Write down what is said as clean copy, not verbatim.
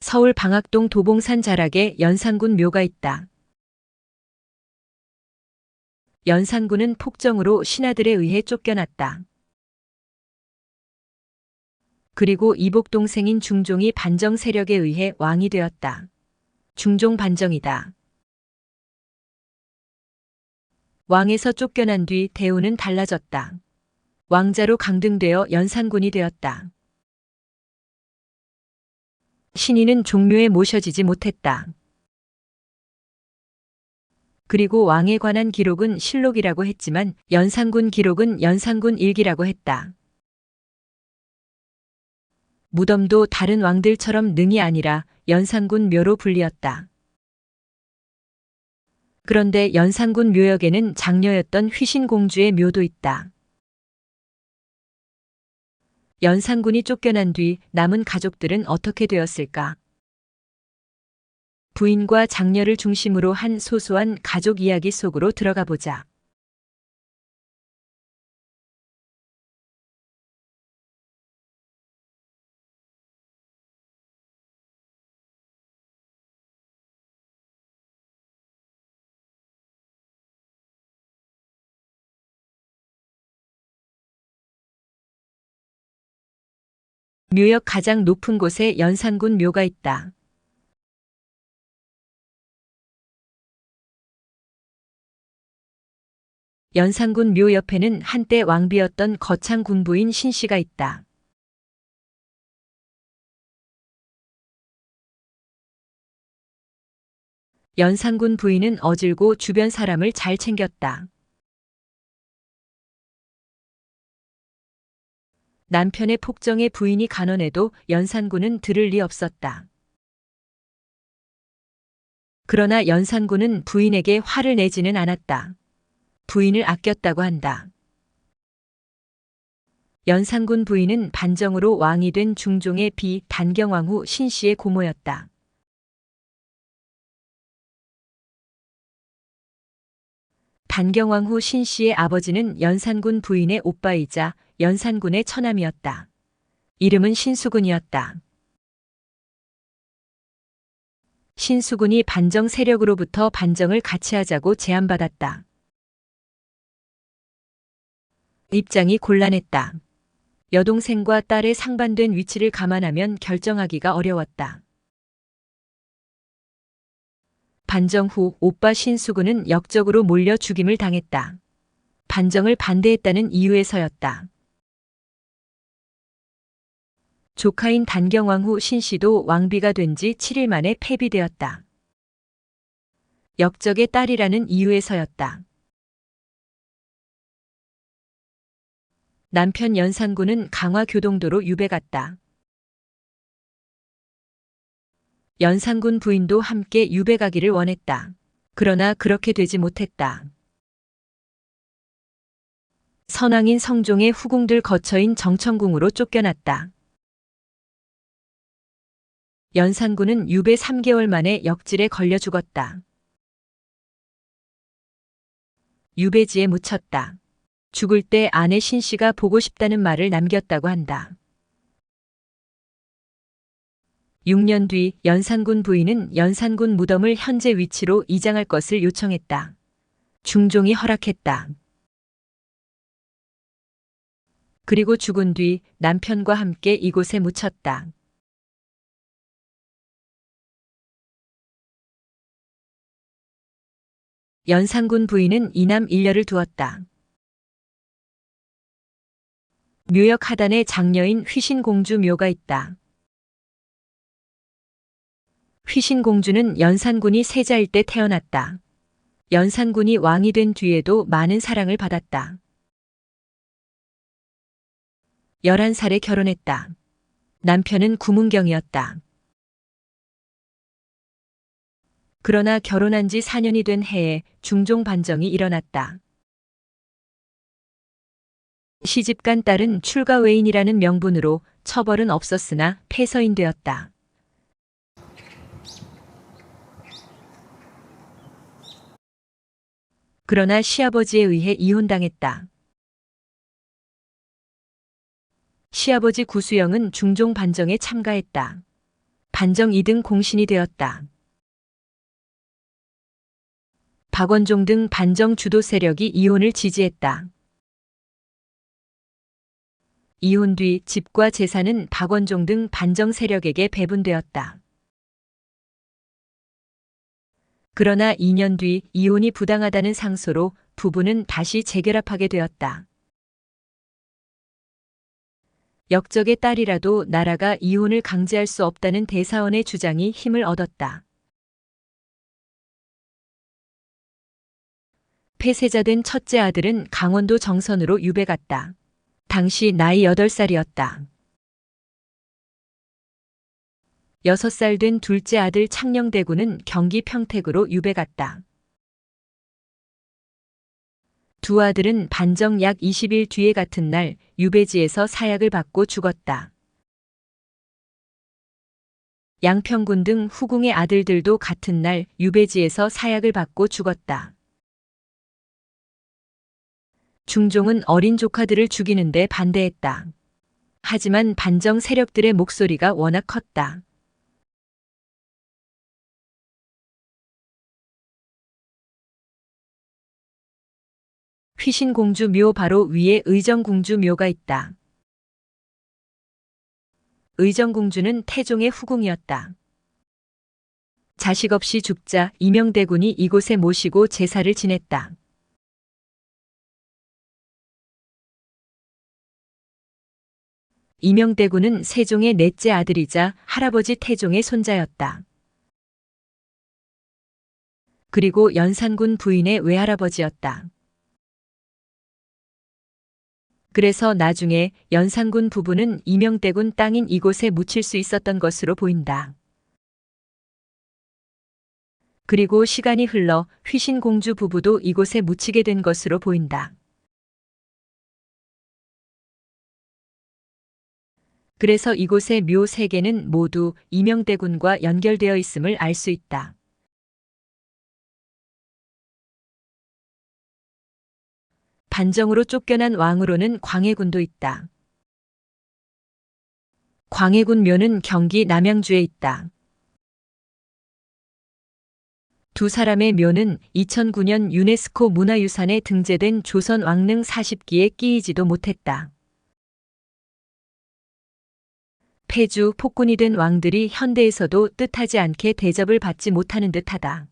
서울 방학동 도봉산 자락에 연산군 묘가 있다. 연산군은 폭정으로 신하들에 의해 쫓겨났다. 그리고 이복 동생인 중종이 반정 세력에 의해 왕이 되었다. 중종 반정이다. 왕에서 쫓겨난 뒤 대우는 달라졌다. 왕자로 강등되어 연산군이 되었다. 신인은 종묘에 모셔지지 못했다. 그리고 왕에 관한 기록은 실록이라고 했지만 연산군 기록은 연산군 일기라고 했다. 무덤도 다른 왕들처럼 능이 아니라 연산군 묘로 불리었다. 그런데 연산군 묘역에는 장녀였던 휘신공주의 묘도 있다. 연산군이 쫓겨난 뒤 남은 가족들은 어떻게 되었을까? 부인과 장녀를 중심으로 한 소소한 가족 이야기 속으로 들어가 보자. 묘역 가장 높은 곳에 연산군 묘가 있다. 연산군 묘 옆에는 한때 왕비였던 거창 군부인 신씨가 있다. 연산군 부인은 어질고 주변 사람을 잘 챙겼다. 남편의 폭정에 부인이 간언해도 연산군은 들을 리 없었다. 그러나 연산군은 부인에게 화를 내지는 않았다. 부인을 아꼈다고 한다. 연산군 부인은 반정으로 왕이 된 중종의 비 단경왕후 신씨의 고모였다. 단경왕후 신씨의 아버지는 연산군 부인의 오빠이자 연산군의 처남이었다. 이름은 신수군이었다. 신수군이 반정 세력으로부터 반정을 같이 하자고 제안받았다. 입장이 곤란했다. 여동생과 딸의 상반된 위치를 감안하면 결정하기가 어려웠다. 반정 후 오빠 신수군은 역적으로 몰려 죽임을 당했다. 반정을 반대했다는 이유에서였다. 조카인 단경왕후 신씨도 왕비가 된 지 7일 만에 폐비되었다. 역적의 딸이라는 이유에서였다. 남편 연산군은 강화교동도로 유배 갔다. 연산군 부인도 함께 유배 가기를 원했다. 그러나 그렇게 되지 못했다. 선왕인 성종의 후궁들 거처인 정천궁으로 쫓겨났다. 연산군은 유배 3개월 만에 역질에 걸려 죽었다. 유배지에 묻혔다. 죽을 때 아내 신씨가 보고 싶다는 말을 남겼다고 한다. 6년 뒤 연산군 부인은 연산군 무덤을 현재 위치로 이장할 것을 요청했다. 중종이 허락했다. 그리고 죽은 뒤 남편과 함께 이곳에 묻혔다. 연산군 부인은 이남 일녀를 두었다. 묘역 하단에 장녀인 휘신공주 묘가 있다. 휘신공주는 연산군이 세자일 때 태어났다. 연산군이 왕이 된 뒤에도 많은 사랑을 받았다. 11살에 결혼했다. 남편은 구문경이었다. 그러나 결혼한 지 4년이 된 해에 중종 반정이 일어났다. 시집간 딸은 출가 외인이라는 명분으로 처벌은 없었으나 폐서인되었다. 그러나 시아버지에 의해 이혼당했다. 시아버지 구수영은 중종 반정에 참가했다. 반정 2등 공신이 되었다. 박원종 등 반정 주도 세력이 이혼을 지지했다. 이혼 뒤 집과 재산은 박원종 등 반정 세력에게 배분되었다. 그러나 2년 뒤 이혼이 부당하다는 상소로 부부는 다시 재결합하게 되었다. 역적의 딸이라도 나라가 이혼을 강제할 수 없다는 대사원의 주장이 힘을 얻었다. 폐쇄자된 첫째 아들은 강원도 정선으로 유배 갔다. 당시 나이 8살이었다. 6살 된 둘째 아들 창녕대군은 경기 평택으로 유배 갔다. 두 아들은 반정 약 20일 뒤에 같은 날 유배지에서 사약을 받고 죽었다. 양평군 등 후궁의 아들들도 같은 날 유배지에서 사약을 받고 죽었다. 중종은 어린 조카들을 죽이는데 반대했다. 하지만 반정 세력들의 목소리가 워낙 컸다. 휘신공주 묘 바로 위에 의정공주 묘가 있다. 의정공주는 태종의 후궁이었다. 자식 없이 죽자 이명대군이 이곳에 모시고 제사를 지냈다. 이명대군은 세종의 넷째 아들이자 할아버지 태종의 손자였다. 그리고 연산군 부인의 외할아버지였다. 그래서 나중에 연산군 부부는 이명대군 땅인 이곳에 묻힐 수 있었던 것으로 보인다. 그리고 시간이 흘러 휘신공주 부부도 이곳에 묻히게 된 것으로 보인다. 그래서 이곳의 묘 3개는 모두 이명대군과 연결되어 있음을 알 수 있다. 반정으로 쫓겨난 왕으로는 광해군도 있다. 광해군 묘는 경기 남양주에 있다. 두 사람의 묘는 2009년 유네스코 문화유산에 등재된 조선 왕릉 40기에 끼이지도 못했다. 패주, 폭군이 된 왕들이 현대에서도 뜻하지 않게 대접을 받지 못하는 듯하다.